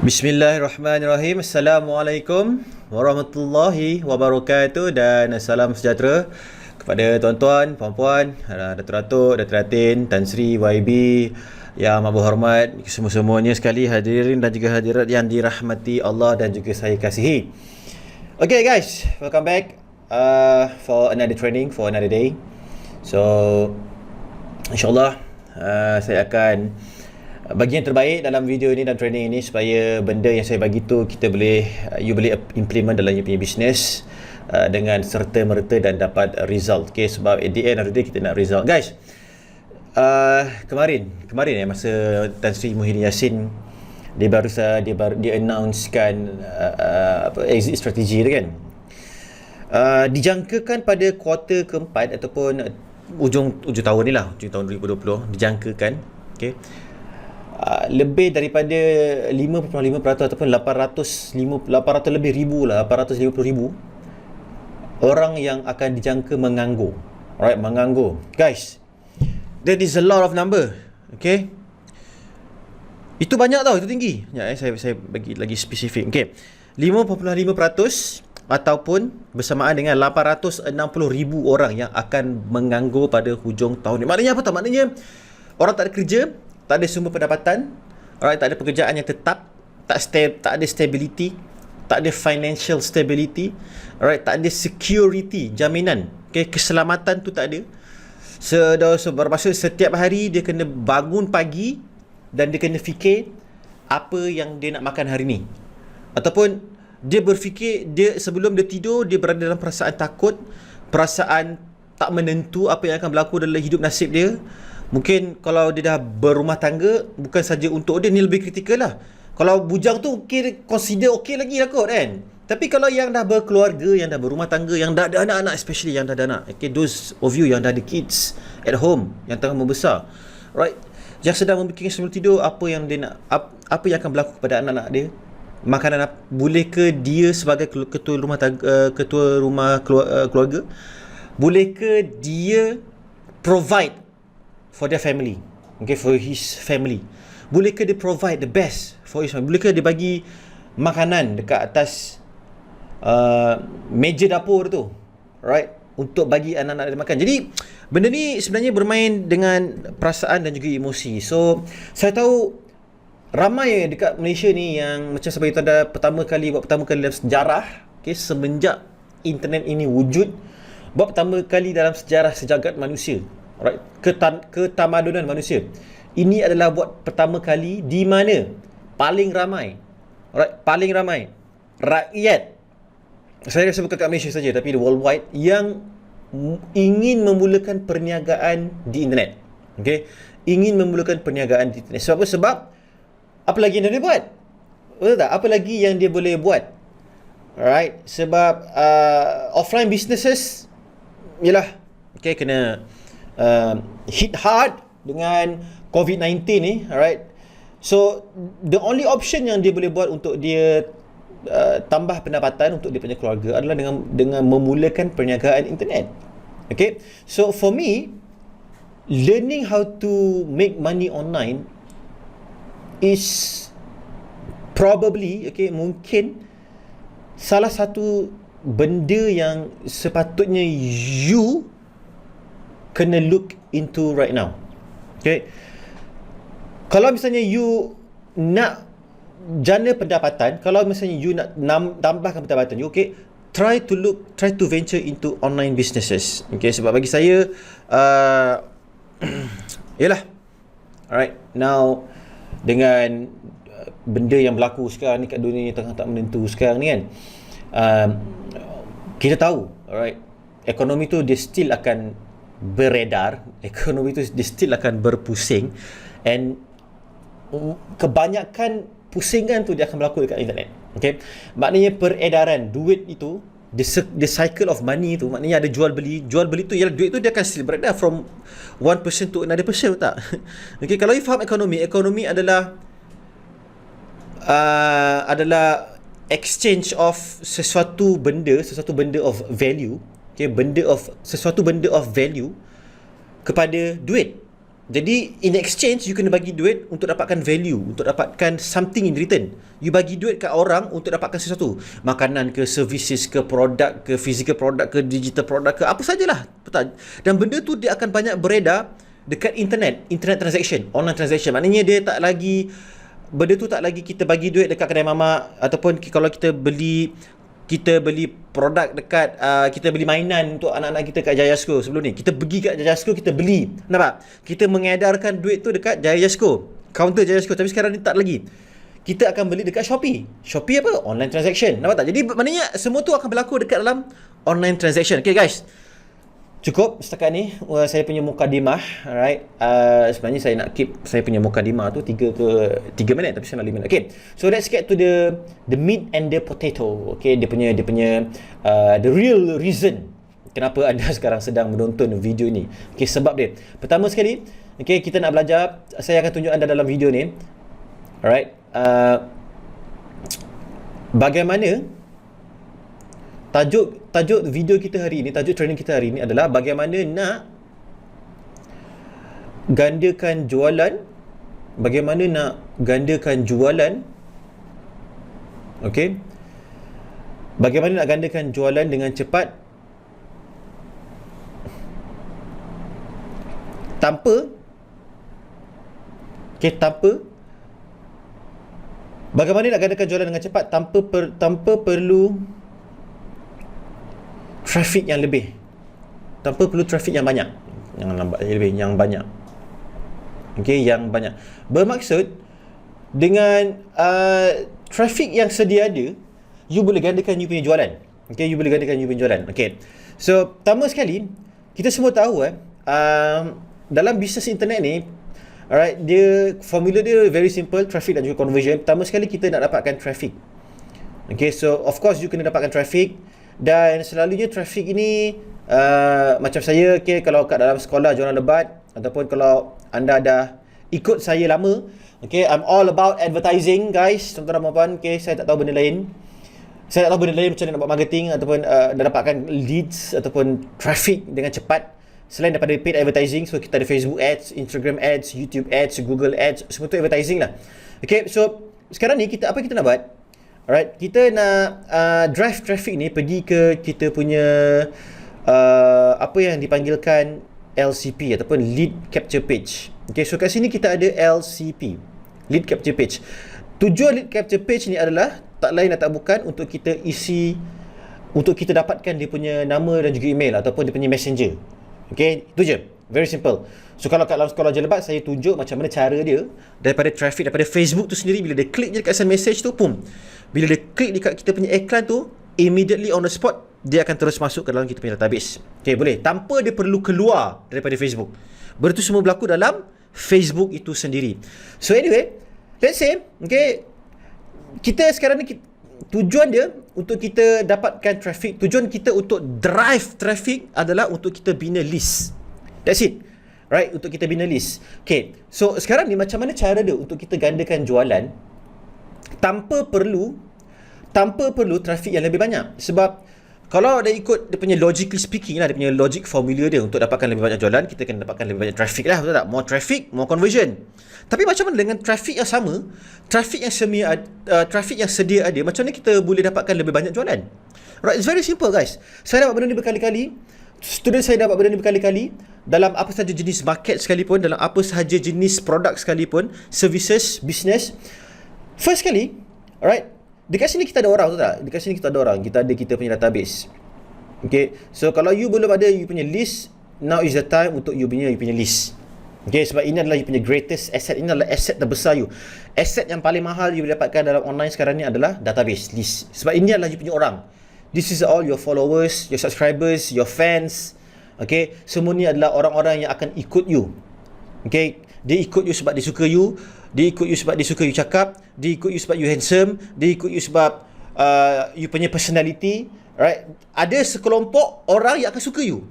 Bismillahirrahmanirrahim. Assalamualaikum warahmatullahi wabarakatuh dan salam sejahtera kepada tuan-tuan, puan-puan, datuk-datuk, Datuk Datin, Tan Sri, YB yang amat berhormat, semua-semuanya sekali hadirin dan juga hadirat yang dirahmati Allah dan juga saya kasihi. Okay guys, welcome back for another training, for another day. So InsyaAllah saya akan bagi yang terbaik dalam video ini dan training ini supaya benda yang saya bagi tu you boleh implement dalam you punya business dengan serta-merta dan dapat result. Okay, sebab at the end of the day kita nak result guys. Kemarin masa Tan Sri Muhyiddin Yassin dia announcekan exit strategy tu kan, dijangkakan pada kuarter keempat ataupun ujung tahun ni lah, ujung tahun 2020 dijangkakan, okay, lebih daripada 5.5% ataupun 850 ribu orang yang akan dijangka menganggur. Alright, menganggur. Guys, that is a lot of number. Okay, itu banyak tau, itu tinggi. Ya, saya bagi lagi spesifik. Okay, 5.5% ataupun bersamaan dengan 860 ribu orang yang akan menganggur pada hujung tahun ni. Maknanya apa tau? Maknanya orang tak ada kerja, tak ada sumber pendapatan, alright, tak ada pekerjaan yang tetap, tak ada stability, tak ada financial stability, alright, tak ada security, jaminan, okay, keselamatan tu tak ada. Bermaksud setiap hari dia kena bangun pagi dan dia kena fikir apa yang dia nak makan hari ni, ataupun dia berfikir, dia sebelum dia tidur dia berada dalam perasaan takut, perasaan tak menentu apa yang akan berlaku dalam hidup nasib dia. Mungkin kalau dia dah berumah tangga, bukan saja untuk dia, ni lebih kritikal lah. Kalau bujang tu consider okay lagi lah kot kan. Tapi kalau yang dah berkeluarga, yang dah berumah tangga, yang dah ada anak-anak, especially yang dah ada anak, okay, those of you yang dah ada kids at home, yang tengah membesar, right, yang sedang memikirkan sebelum tidur apa yang dia nak, apa yang akan berlaku kepada anak-anak dia, makanan apa, boleh ke dia sebagai ketua rumah tangga, keluarga, boleh ke dia provide for their family, okay, for his family, boleh ke dia provide the best for his family, boleh ke dia bagi makanan dekat atas meja dapur tu, right, untuk bagi anak-anak dia makan. Jadi benda ni sebenarnya bermain dengan perasaan dan juga emosi. So saya tahu ramai dekat Malaysia ni yang macam sebagai tanda pertama kali dalam sejarah, okay, semenjak internet ini wujud, buat pertama kali dalam sejarah sejagat manusia, right, ketamadunan manusia. Ini adalah buat pertama kali di mana paling ramai rakyat, saya rasa bukan kat Malaysia saja tapi the worldwide, yang ingin memulakan perniagaan di internet. Okay, ingin memulakan perniagaan di internet. Sebab apa? Sebab apa lagi yang dia boleh buat? Betul tak? Apa lagi yang dia boleh buat? Alright, sebab offline businesses yalah, okay, kena hit hard dengan COVID-19 ni, alright. So the only option yang dia boleh buat untuk dia tambah pendapatan untuk dia punya keluarga adalah dengan memulakan perniagaan internet. Okay, so for me, learning how to make money online is probably, okay, mungkin salah satu benda yang sepatutnya you kena look into right now. Okay, kalau misalnya you nak jana pendapatan, kalau misalnya you nak tambahkan pendapatan you, okay, try to venture into online businesses. Okay, sebab bagi saya yalah, alright, now dengan benda yang berlaku sekarang ni kat dunia ni tengah tak menentu sekarang ni kan, kita tahu, alright, ekonomi tu dia still akan beredar, ekonomi tu dia still akan berpusing, and kebanyakan pusingan tu dia akan berlaku dekat internet. Okay, maknanya peredaran duit itu, the cycle of money tu, maknanya ada jual beli tu, ialah duit tu dia akan still beredar from one person to another person, tak? Okay, kalau you faham ekonomi adalah exchange of sesuatu benda of value, okay, sesuatu benda of value kepada duit. Jadi in exchange you kena bagi duit untuk dapatkan value, untuk dapatkan something in return. You bagi duit kat orang untuk dapatkan sesuatu, makanan ke, services ke, produk ke, physical product ke, digital product ke, apa sajalah. Dan benda tu dia akan banyak beredar dekat internet transaction, online transaction. Maknanya dia tak lagi, benda tu tak lagi kita bagi duit dekat kedai mamak, ataupun kalau kita beli produk dekat kita beli mainan untuk anak-anak kita kat Jayasko. Sebelum ni kita pergi kat Jayasko, kita beli, nampak, kita mengedarkan duit tu dekat Jayasko, kaunter Jayasko. Tapi sekarang ni tak lagi, kita akan beli dekat Shopee. Shopee apa? Online transaction, nampak tak? Jadi maknanya semua tu akan berlaku dekat dalam online transaction. Okay guys, cukup setakat ni saya punya mukadimah. Alright, sebenarnya saya nak keep saya punya mukadimah tu 3 minit, tapi saya nak 5 minit. Okay, so let's get to the meat and the potato. Okay, dia punya the real reason kenapa anda sekarang sedang menonton video ni. Okay, sebab dia pertama sekali, okay, kita nak belajar. Saya akan tunjuk anda dalam video ni, alright, bagaimana tajuk video kita hari ini, tajuk training kita hari ini adalah bagaimana nak gandakan jualan, okey, bagaimana nak gandakan jualan dengan cepat tanpa bagaimana nak gandakan jualan dengan cepat tanpa perlu traffic yang lebih, tanpa perlu traffic yang banyak, yang banyak. Okey, yang banyak. Bermaksud dengan traffic yang sedia ada, you boleh gandakan you punya jualan. Okey, you boleh gandakan you punya jualan. Okey. So, pertama sekali, kita semua tahu dalam bisnes internet ni, alright, formula dia very simple, traffic dan juga conversion. Pertama sekali kita nak dapatkan traffic. Okay, so of course you kena dapatkan traffic. Dan selalunya traffic ini macam saya, okay, kalau kat dalam sekolah jurang lebat, ataupun kalau anda dah ikut saya lama, okay, I'm all about advertising guys, tuan-tuan dan puan-puan. Okay, saya tak tahu benda lain. Saya tak tahu benda lain macam mana nak buat marketing ataupun dapatkan leads ataupun traffic dengan cepat selain daripada paid advertising. So kita ada Facebook ads, Instagram ads, YouTube ads, Google ads, semua tu advertising lah. Okay, so sekarang ni apa kita nak buat? Alright, kita nak drive traffic ni pergi ke kita punya apa yang dipanggilkan LCP ataupun lead capture page. Okay, so kat sini kita ada LCP, lead capture page. Tujuan lead capture page ni adalah tak lain dan tak bukan untuk kita isi, untuk kita dapatkan dia punya nama dan juga email ataupun dia punya messenger. Okay, itu je, very simple. So kalau kat dalam sekolah jelebat, saya tunjuk macam mana cara dia daripada traffic, daripada Facebook tu sendiri. Bila dia klik je dekat send message tu, pum, bila dia klik dekat kita punya iklan tu, immediately on the spot dia akan terus masuk ke dalam kita punya database. Okay, boleh, tanpa dia perlu keluar daripada Facebook. Benda tu semua berlaku dalam Facebook itu sendiri. So anyway, let's say, okay, kita sekarang ni tujuan dia untuk kita dapatkan traffic, tujuan kita untuk drive traffic adalah untuk kita bina list. That's it. Right, untuk kita bina list. Okay, so sekarang ni macam mana cara dia untuk kita gandakan jualan tanpa perlu traffic yang lebih banyak. Sebab kalau dia ikut dia punya logically speaking lah, dia punya logic formula dia untuk dapatkan lebih banyak jualan, kita kena dapatkan lebih banyak traffic lah, betul tak? More traffic, more conversion. Tapi macam mana dengan traffic yang sama, traffic yang sedia ada, macam mana kita boleh dapatkan lebih banyak jualan? Right, it's very simple guys. Saya dapat benda ni berkali-kali, student saya dapat benda ni berkali-kali, dalam apa sahaja jenis market sekalipun, dalam apa sahaja jenis produk sekalipun, services, business. First kali, alright, dekat sini kita ada orang, betul tak? Dekat sini kita ada orang, kita punya database. Okay, so kalau you belum ada you punya list, now is the time untuk you punya list. Okay, sebab ini adalah you punya greatest asset, ini adalah asset terbesar you. Asset yang paling mahal you boleh dapatkan dalam online sekarang ni adalah database, list. Sebab ini adalah you punya orang. This is all your followers, your subscribers, your fans. Okay, semua ni adalah orang-orang yang akan ikut you. Okay, dia ikut you sebab dia suka you, dia ikut you sebab dia suka you cakap, dia ikut you sebab you handsome, dia ikut you sebab you punya personality. Right, ada sekelompok orang yang akan suka you,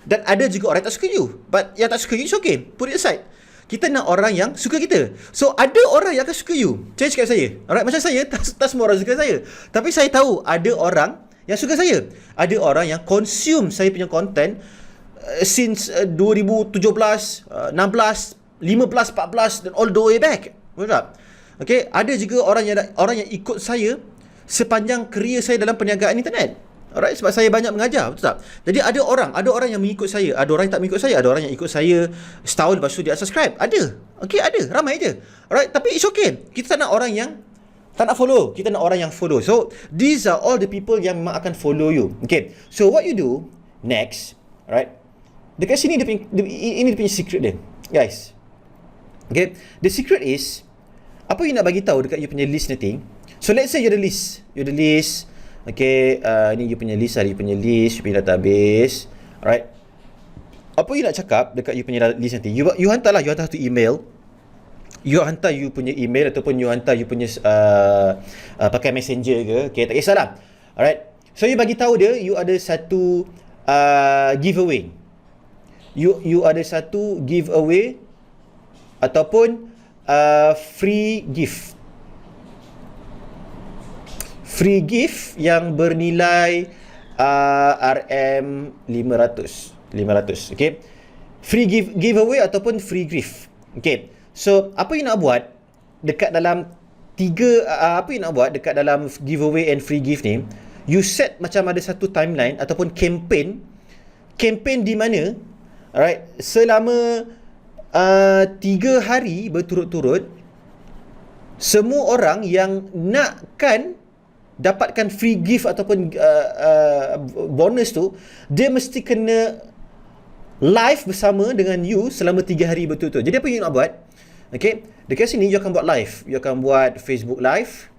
dan ada juga orang yang tak suka you. But yang tak suka you, it's okay, put it aside. Kita nak orang yang suka kita. So ada orang yang akan suka you. Jangan cakap saya, alright, macam saya, tak semua orang suka saya, tapi saya tahu ada orang yang suka saya. Ada orang yang consume saya punya content since 2017, 16, 15, 14 dan all the way back. Betul tak? Okay, ada juga orang yang ikut saya sepanjang kerjaya saya dalam perniagaan internet. Alright, sebab saya banyak mengajar, betul tak? Jadi ada orang yang mengikut saya, ada orang yang tak mengikut saya, ada orang yang ikut saya setahun lepas tu dia unsubscribe. Ada. Okay, ada, ramai je. Alright, tapi it's okay. Kita tak nak orang yang tak nak follow, kita nak orang yang follow. So, these are all the people yang memang akan follow you. Okay, so what you do next, alright, dekat sini ini dia punya secret dia, guys. Okay, the secret is, apa you nak bagi tahu dekat you punya list nanti. So let's say you're the list. Okay, ni you punya list, you punya database. Alright, apa you nak cakap dekat you punya list nanti? You hantar satu email. You hantar you punya email ataupun you hantar you punya pakai messenger ke. Okay, tak kisahlah. Alright, so you bagi tahu dia you ada satu giveaway. You ada satu giveaway ataupun free gift yang bernilai RM500. Okay, free giveaway ataupun free gift. Okay, so apa you nak buat dekat dalam giveaway and free gift ni, you set macam ada satu timeline ataupun campaign di mana, alright, selama 3 hari berturut-turut, semua orang yang nakkan dapatkan free gift ataupun bonus tu, dia mesti kena live bersama dengan you selama 3 hari berturut-turut. Jadi apa you nak buat? Okay, dekat sini you akan buat live. You akan buat Facebook live.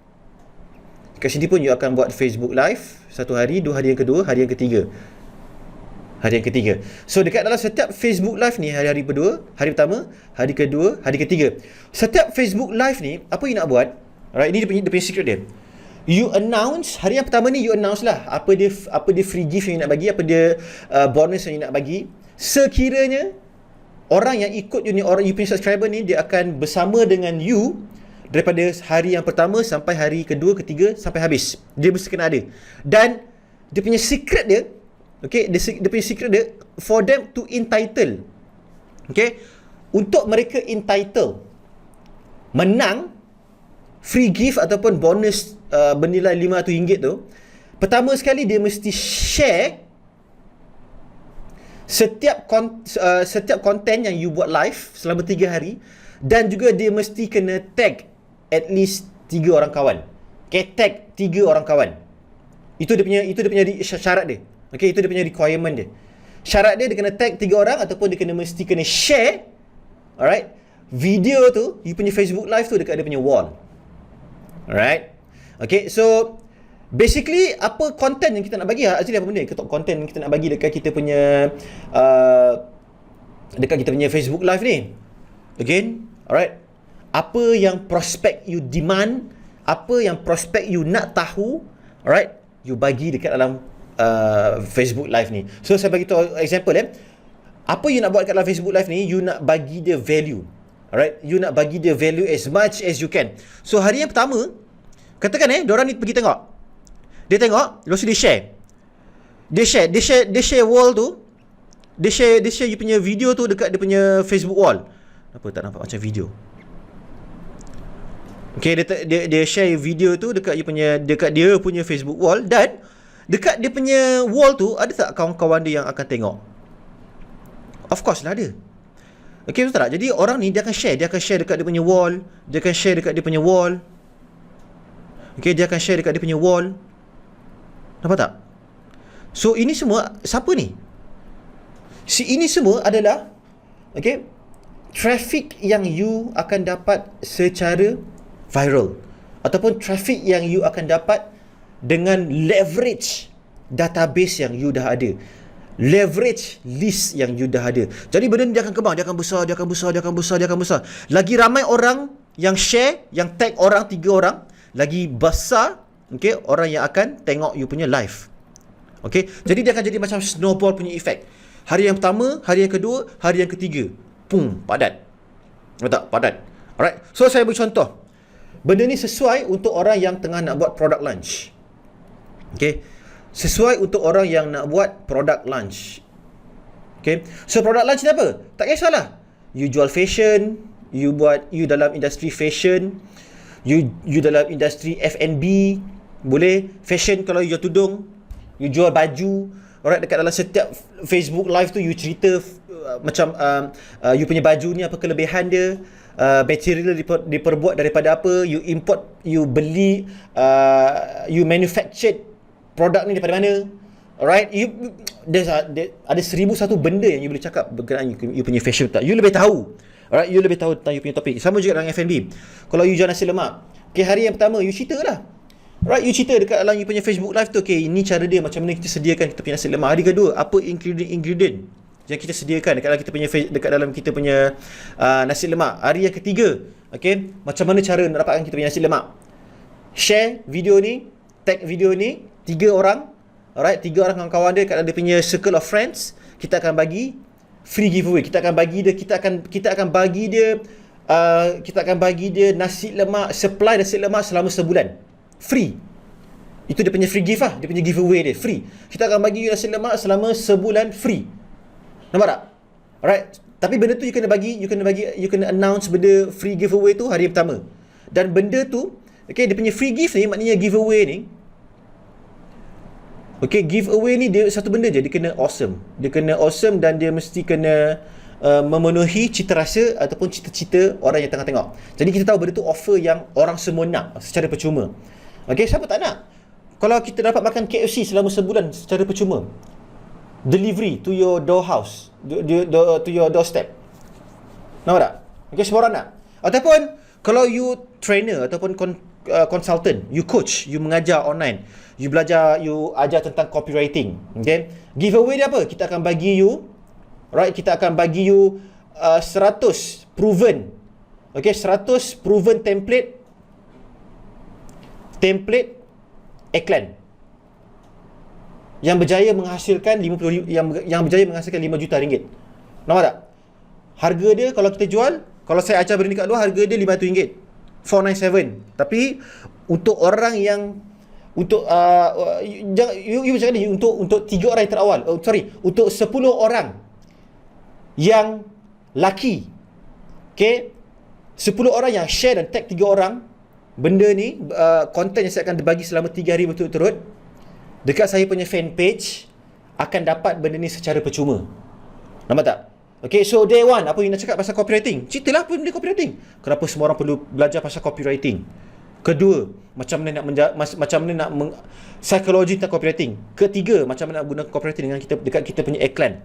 Dekat sini pun you akan buat Facebook live. 1 hari, 2 hari yang kedua, hari yang ketiga. So dekat dalam setiap Facebook live ni, hari pertama, hari kedua, hari ketiga, setiap Facebook live ni, apa you nak buat? Alright, ini dia punya secret dia. You announce, hari yang pertama ni you announce lah apa dia free gift yang you nak bagi, apa dia bonus yang you nak bagi. Sekiranya orang yang ikut you ni, orang you punya subscriber ni, dia akan bersama dengan you daripada hari yang pertama sampai hari kedua, ketiga, sampai habis. Dia mesti kena ada. Dan dia punya secret dia, okay, dia punya secret dia, for them to entitle, okay, untuk mereka entitle menang free gift ataupun bonus bernilai RM500 tu, pertama sekali dia mesti share setiap konten yang you buat live selama 3 hari, dan juga dia mesti kena tag at least 3 orang kawan. Okay, tag 3 orang kawan. Itu dia punya syarat dia. Okay, itu dia punya requirement dia. Syarat dia kena tag 3 orang ataupun dia mesti kena share, alright, video tu, you punya Facebook live tu dekat dia punya wall. Alright. Okay, so basically apa konten yang kita nak bagi, actually apa benda konten yang kita nak bagi dekat kita punya Facebook live ni. Again, alright, apa yang prospek you demand, apa yang prospek you nak tahu, alright, you bagi dekat dalam Facebook live ni. So saya bagi tahu example apa you nak buat dekat dalam Facebook live ni, you nak bagi dia value. Alright, you nak bagi dia value as much as you can. So hari yang pertama, katakan diorang ni pergi tengok. Dia tengok, lepas tu dia share. Dia share wall tu. Dia share you punya video tu dekat dia punya Facebook wall. Kenapa tak nampak macam video? Okay, dia share video tu dekat dia punya Facebook wall, dan dekat dia punya wall tu ada tak kawan-kawan dia yang akan tengok? Of course lah ada. Okay, betul tak? Jadi orang ni dia akan share dekat dia punya wall, dia akan share dekat dia punya wall. Okay, dia akan share dekat dia punya wall. Nampak tak? So ini semua siapa ni? Ini semua adalah, okay, traffic yang you akan dapat secara viral, ataupun traffic yang you akan dapat dengan leverage database yang you dah ada, leverage list yang you dah ada. Jadi benda ni dia akan kembang, dia akan besar. Lagi ramai orang yang share, yang tag orang, 3 orang, lagi besar, okay, orang yang akan tengok you punya live. Okay, jadi dia akan jadi macam snowball punya effect. Hari yang pertama, hari yang kedua, hari yang ketiga, pum, padat. Betul tak? Padat. Alright, so saya beri contoh. Benda ni sesuai untuk orang yang tengah nak buat product launch. Okay, sesuai untuk orang yang nak buat product launch. Okay, so product launch ni apa? Tak kisahlah. you jual fashion, you dalam industri fashion, you dalam industri F&B, boleh. Fashion kalau you jual tudung, you jual baju, alright, dekat dalam setiap Facebook live tu you cerita macam you punya baju ni apa kelebihan dia, material diperbuat daripada apa, you import, you beli, you manufactured produk ni daripada mana. Alright, ada 1001 benda yang you boleh cakap berkenaan you punya fashion tak. You lebih tahu. Alright, you lebih tahu tentang you punya topik. Sama juga dengan F&B. Kalau you jual nasi lemak, okay, hari yang pertama you cerita lah. Right, you cerita dekat dalam you punya Facebook live tu, okay, ini cara dia, macam mana kita sediakan kita punya nasi lemak. Hari kedua, apa ingredient yang kita sediakan dekat dalam kita punya nasi lemak. Hari yang ketiga, okay, macam mana cara nak dapatkan kita punya nasi lemak. Share video ni, tag video ni 3 orang. Alright, 3 orang kawan-kawan dia kat dia punya circle of friends, kita akan bagi free giveaway. Kita akan bagi dia nasi lemak, supply nasi lemak selama sebulan. Free. Itu dia punya free gift lah, dia punya giveaway dia, free. Kita akan bagi you nasi lemak selama sebulan free. Nampak tak? Alright. Tapi benda tu you kena announce benda free giveaway tu hari pertama. Dan benda tu, okay, dia punya free gift ni, maknanya giveaway ni, okay, giveaway ni dia satu benda je, dia kena awesome. Dia kena awesome dan dia mesti kena memenuhi cita rasa ataupun cita-cita orang yang tengah tengok. Jadi kita tahu benda tu offer yang orang semua nak secara percuma. Okay, siapa tak nak? Kalau kita dapat makan KFC selama sebulan secara percuma, delivery to your door house, to your doorstep. Nampak tak? Okay, semua orang nak. Ataupun kalau you trainer ataupun consultant, you coach, you mengajar online, you belajar, you ajar tentang copywriting, okay, giveaway dia apa? Kita akan bagi you, right, kita akan bagi you 100 proven, okay, 100 proven template iklan yang berjaya menghasilkan 50 yang berjaya menghasilkan 5 juta ringgit. Nampak tak? Harga dia kalau kita jual, kalau saya ajar benda ni kat luar, harga dia RM500, 497. Tapi untuk orang yang untuk you cakap ni untuk 3 orang yang terawal, untuk 10 orang yang lucky, okay, 10 orang yang share dan tag 3 orang benda ni, konten yang saya akan bagi selama 3 hari berturut-turut dekat saya punya fan page, akan dapat benda ni secara percuma. Nampak tak? Okay, so day one, apa you nak cakap pasal copywriting? Ceritalah apa benda copywriting. Kenapa semua orang perlu belajar pasal copywriting? Kedua, macam mana nak psikologi tentang copywriting. Ketiga, macam mana nak guna copywriting dengan kita dekat kita punya iklan.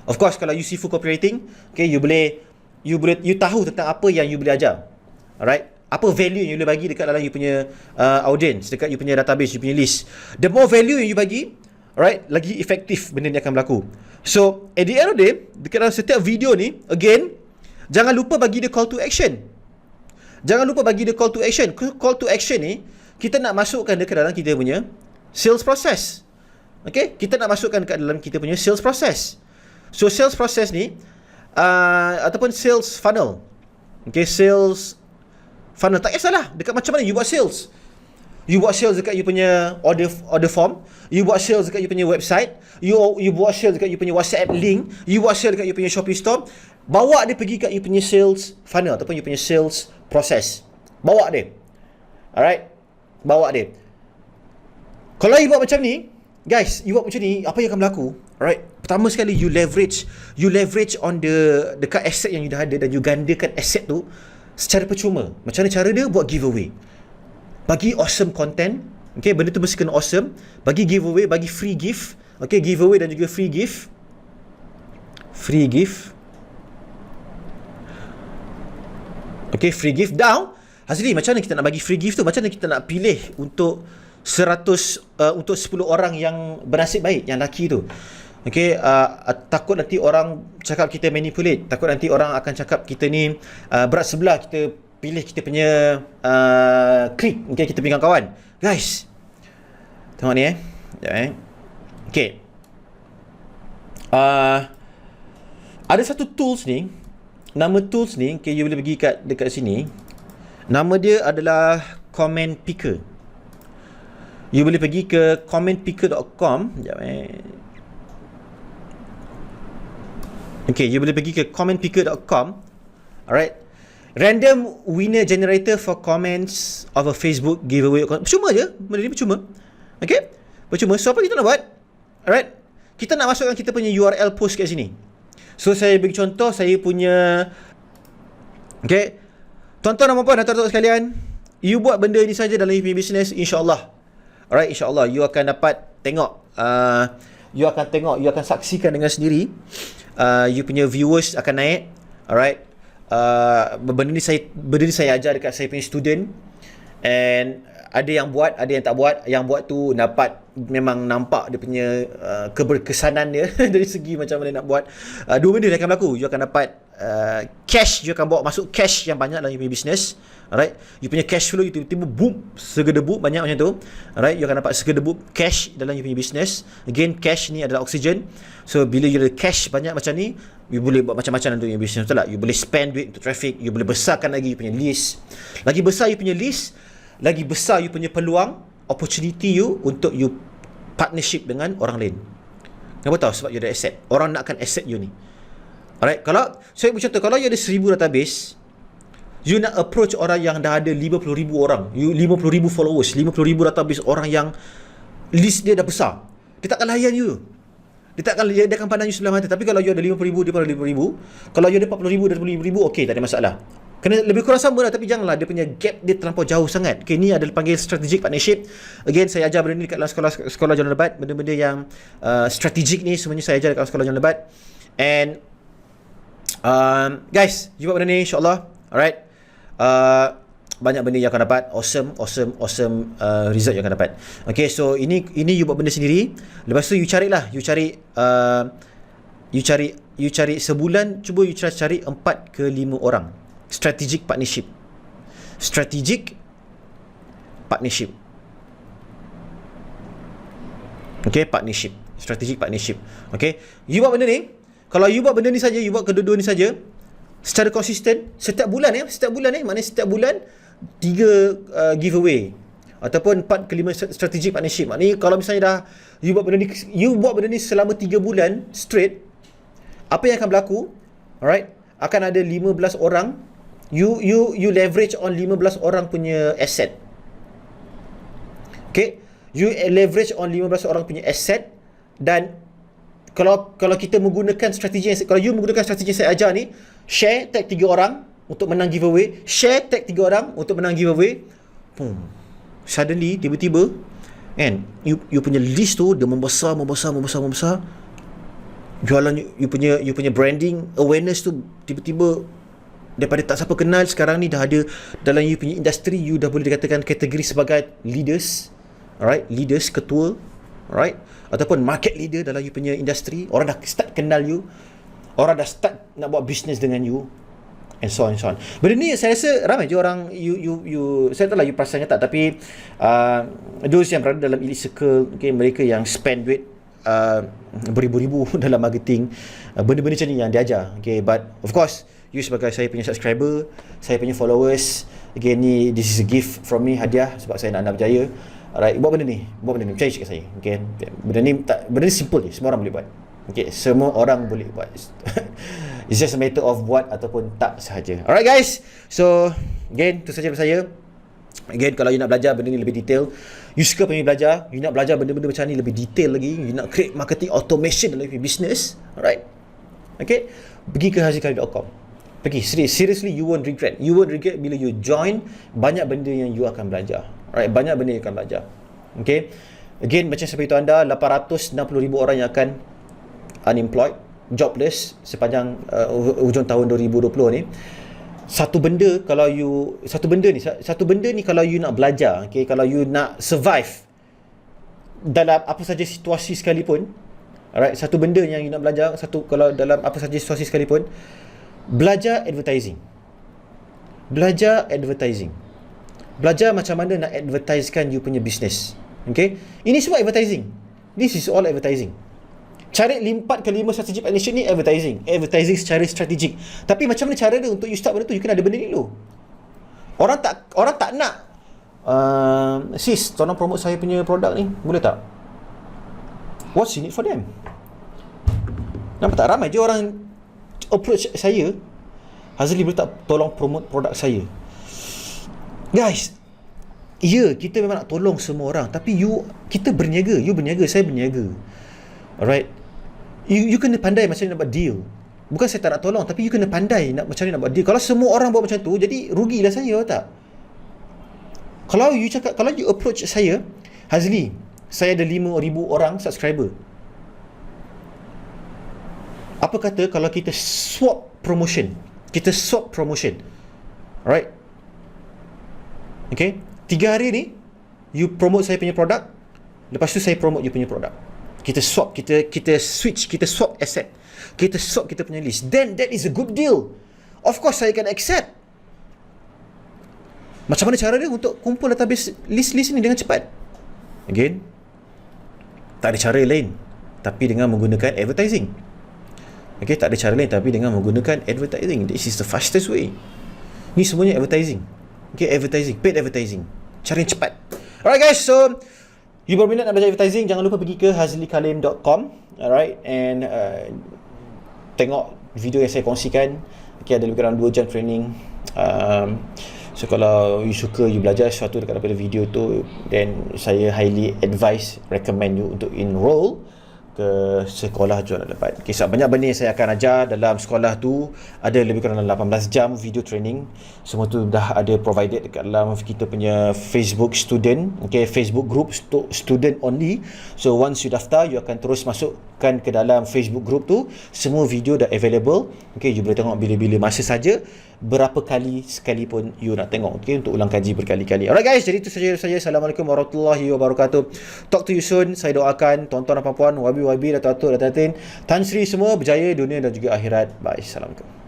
Of course, kalau you seafood copywriting, okay, you tahu tentang apa yang you boleh ajar. Alright? Apa value yang you boleh bagi dekat dalam you punya audience, dekat you punya database, you punya list. The more value yang you bagi, alright, lagi efektif benda ni akan berlaku. So, at the end of the day, dekat dalam setiap video ni, again, jangan lupa bagi dia call to action. Jangan lupa bagi dia call to action. Call to action ni, kita nak masukkan dekat dalam kita punya sales process. Okay? Kita nak masukkan dekat dalam kita punya sales process. So, sales process ni, ataupun sales funnel. Okay, sales funnel. Tak kisahlah, dekat macam mana you buat sales. You buat sales dekat you punya order form, you buat sales dekat you punya website, you buat sales dekat you punya WhatsApp link, you buat sales dekat you punya Shopee store. Bawa dia pergi kat you punya sales funnel ataupun you punya sales process. Bawa dia. Alright? Bawa dia. Kalau you buat macam ni, guys, you buat macam ni, apa yang akan berlaku? Alright? Pertama sekali, you leverage on dekat asset yang you dah ada, dan you gandakan asset tu secara percuma. Macam mana cara dia? Buat giveaway. Bagi awesome content. Okay, benda tu mesti kena awesome. Bagi giveaway, bagi free gift. Okay, giveaway dan juga free gift. Free gift. Okay, free gift down. Hasili, macam mana kita nak bagi free gift tu? Macam mana kita nak pilih untuk 100 untuk 10 orang yang bernasib baik, yang lucky tu? Okay, takut nanti orang cakap kita manipulate. Takut nanti orang akan cakap kita ni berat sebelah, kita pilih kita punya klik, okay, kita punya kawan. Guys, tengok ni okay, ada satu tools ni. Nama tools ni, okay, you boleh pergi dekat sini. Nama dia adalah Comment Picker. You boleh pergi ke commentpicker.com. Sekejap Okay, you boleh pergi ke commentpicker.com. Alright. Random winner generator for comments of a Facebook giveaway. Percuma je. Benda ni percuma. Okay. Percuma. So, apa kita nak buat? Alright. Kita nak masukkan kita punya URL post kat sini. So, saya bagi contoh. Saya punya... Okay. Tuan-tuan dan puan-puan dan tuan-tuan sekalian, you buat benda ni saja dalam you punya business, insyaAllah. Alright, insyaAllah. You akan dapat tengok. You akan saksikan dengan sendiri. You punya viewers akan naik. Alright. Benda ni saya ajar dekat saya punya student, and ada yang buat, ada yang tak buat. Yang buat tu dapat, memang nampak dia punya keberkesanan dia dari segi macam mana nak buat. Dua benda yang akan berlaku. You akan dapat cash, you akan bawa masuk cash yang banyak dalam you punya business. Alright, you punya cash flow you tiba-tiba boom, segedebuk banyak macam tu. Alright, you akan dapat segedebuk cash dalam you punya business. Again, cash ni adalah oksigen. So bila you ada cash banyak macam ni, you boleh buat macam-macam dalam you punya business, betul tak? You boleh spend duit untuk traffic, you boleh besarkan lagi you punya list. Lagi besar you punya list, lagi besar you punya peluang, opportunity you untuk you partnership dengan orang lain. Kenapa tahu? Sebab you ada asset. Orang nakkan asset you ni. Alright, kalau saya bercontoh, kalau you ada 1000 database, you nak approach orang yang dah ada 50,000 orang, you 50,000 followers, 50,000 database, orang yang list dia dah besar, dia takkan layan you. Dia akan pandang you sebelah mata. Tapi kalau you ada 50,000, dia pada 50,000. Kalau you ada 40,000, dia ada 50,000, okey, tak ada masalah. Kena lebih kurang sama lah, tapi janganlah dia punya gap dia terlampau jauh sangat. Okay, ni adalah panggil strategic partnership. Again, saya ajar benda ni dekat dalam sekolah Jalan Lebat. Benda-benda yang strategic ni semuanya saya ajar dekat sekolah Jalan Lebat. And guys, you buat benda ni, insyaAllah. Alright. Banyak benda yang akan dapat. Awesome result yang akan dapat. Okay, so ini you buat benda sendiri. Lepas tu you carilah, you cari sebulan, cuba you cari 4 ke 5 orang. Strategic partnership. Okay, partnership. Strategic partnership. Okay, you buat benda ni. Kalau you buat benda ni saja, you buat kedua-dua ni saja secara konsisten, setiap bulan, maknanya setiap bulan 3 giveaway ataupun 4 ke 5 strategic partnership. Maknanya kalau misalnya dah you buat benda ni selama 3 bulan straight, apa yang akan berlaku? Alright, akan ada 15 orang. You leverage on 15 orang punya asset. Okay, you leverage on 15 orang punya asset. Dan kalau kita menggunakan strategi kalau you menggunakan strategi yang saya ajar ni, share, tag 3 orang untuk menang giveaway, share, tag 3 orang untuk menang giveaway, boom, suddenly tiba-tiba kan, you punya list tu dia membesar. Jualan you punya branding awareness tu tiba-tiba daripada tak siapa kenal, sekarang ni dah ada dalam you punya industri. You dah boleh dikatakan kategori sebagai leaders. Alright, leaders, ketua, alright, ataupun market leader dalam you punya industri. Orang dah start kenal you, orang dah start nak buat business dengan you, and so on. Benda ni saya rasa ramai je orang you saya tak tahu lah you perasan tak, tapi those yang berada dalam elite circle, okay, mereka yang spend duit beribu-ribu dalam marketing, benda-benda macam ni yang diajar. Okay, but of course you sebagai saya punya subscriber, saya punya followers, again ni this is a gift from me, hadiah sebab saya nak anda berjaya. Alright, buat benda ni, percaya cakap saya. Okay, benda ni simple je, semua orang boleh buat. Okay, semua orang boleh buat. It's just a matter of buat ataupun tak sahaja. Alright guys, so again tu saja dari saya. Again, kalau you nak belajar benda ni lebih detail, you suka pengen belajar, you nak belajar benda-benda macam ni lebih detail lagi, you nak create marketing automation dalam your business, alright, okay, pergi ke hazikali.com. Pergi, seriously you won't regret bila you join. Banyak benda yang you akan belajar. Alright, banyak benda yang akan belajar. Okay, again, macam saya beritahu anda, 860,000 orang yang akan unemployed, jobless sepanjang hujung tahun 2020 ni. Satu benda ni kalau you nak belajar, okay, kalau you nak survive dalam apa saja situasi sekalipun, alright, satu benda yang you nak belajar, kalau dalam apa saja situasi sekalipun, belajar advertising. Belajar macam mana nak advertisekan you punya business. Okay, ini semua advertising. This is all advertising. Cari 4 ke 5 strategic partnership ni advertising secara strategik. Tapi macam mana cara dia untuk you start benda tu? You kena ada benda ni dulu. Orang tak nak sis, tolong promote saya punya produk ni, boleh tak? What's in it for them? Nampak tak? Ramai je orang approach saya, Hazli boleh tak tolong promote produk saya? Guys, ya, kita memang nak tolong semua orang, tapi kita berniaga, you berniaga, saya berniaga. Alright, you kena pandai macam mana nak buat deal. Bukan saya tak nak tolong, tapi you kena pandai macam mana nak buat deal. Kalau semua orang buat macam tu, jadi rugilah saya, tak? Kalau you approach saya, Hazli, saya ada 5,000 orang subscriber. Apa kata kalau kita swap promotion? Alright? Okay? 3 hari ni, you promote saya punya produk, lepas tu saya promote you punya produk. Kita swap, kita switch, kita swap asset. Kita swap kita punya list. Then that is a good deal. Of course saya akan accept. Macam mana cara dia untuk kumpul database list-list ni dengan cepat? Again, tak ada cara lain tapi dengan menggunakan advertising. Okay, tak ada cara lain tapi dengan menggunakan advertising. This is the fastest way. Ni semuanya advertising. Okay, advertising, paid advertising. Cara yang cepat. Alright guys, so you berminat nak belajar advertising, jangan lupa pergi ke hazlikalim.com. Alright, and tengok video yang saya kongsikan. Okay, ada lebih kurang 2 jam training. So kalau you suka, you belajar sesuatu dekat daripada video tu, then saya highly recommend you untuk enroll ke sekolah jualan lebat. Okay, so banyak benda yang saya akan ajar dalam sekolah tu, ada lebih kurang 18 jam video training. Semua tu dah ada provided dekat dalam kita punya Facebook student, okay, Facebook group student only. So once you daftar, you akan terus masukkan ke dalam Facebook group tu. Semua video dah available. Okay, you boleh tengok bila-bila masa saja, berapa kali sekalipun you nak tengok, okay, untuk ulang kaji berkali-kali. Alright guys, jadi itu saja saya. Assalamualaikum warahmatullahi wabarakatuh. Talk to you soon. Saya doakan tuan-tuan dan puan-puan, wabi Datuk Atuk, Datuk Tin, Tan Sri semua berjaya dunia dan juga akhirat. Bye. Assalamualaikum.